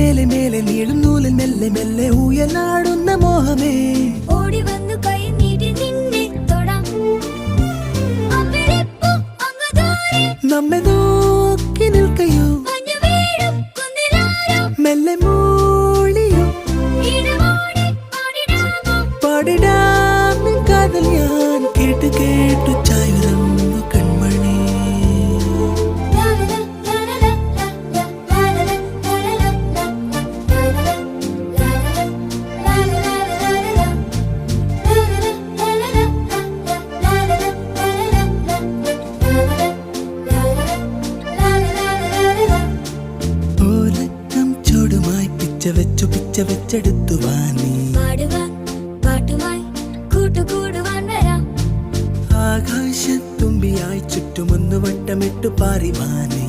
മേലെ മേലെ നീളും നൂലിൽ മെല്ലെ മെല്ലെ ഊയലാടുന്ന മോഹമേ ഓടി വന്നു കൈ നീട്ടി നിന്നെ തൊടാം നമ്മെ നോക്കി നിൽക്കയോ മെല്ലെ മൂളിയോ പാടിടാം കാതൽ ഞാൻ കേട്ടു കേട്ടു ചായുറന്നു കൺമണി പിച്ച വെച്ചെടുത്തു വാനി പാട്ടുമായി കൂട്ടുകൂടുവാൻ വരാം ആകാശത്തുമ്പിയായി ചുറ്റുമൊന്നു വട്ടമിട്ടു പാറിവാനേ